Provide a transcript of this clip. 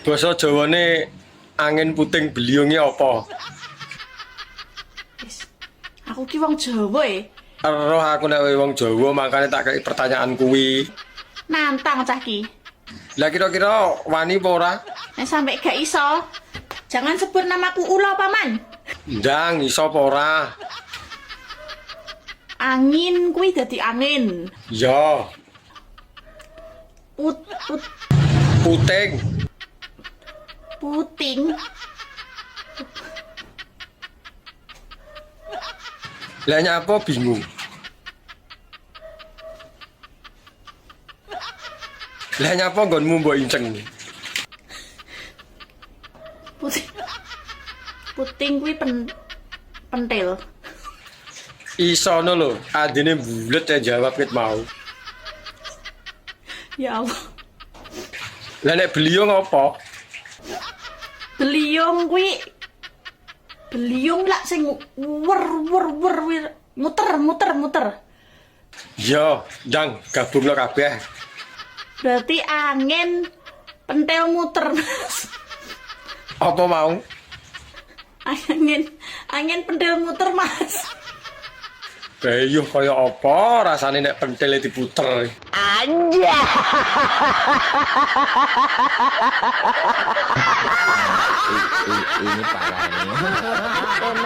Basa Jawane angin puting beliunge apa? Wis. Aku ki wong Jawa Roh aku nek wong Jawa makane tak kei pertanyaan kuwi. Nantang cah ki. Lah kira-kira wani apa ora? Nek sampe gak iso, jangan sebut namaku Ula paman. Ndang iso apa ora? Angin kuwi dadi angin. Ya, Put puting. puting. Lah nyapa bingung? Lah nyapa nggonmu mbok inceng? Puting. Puting kuwi pentil. Isono lho, adine bulet ya jawab ket mau. Ya Allah. Lah nek beliung apa? Beliung kuwi beliung lah sing wer muter. Ya, ndang gabungno kabeh. Berarti angin pentil muter, Mas. Apa mau? Angin pentil muter, Mas. Bayuh kaya apa rasane nek pentile diputer. Anja. Ini parah ini.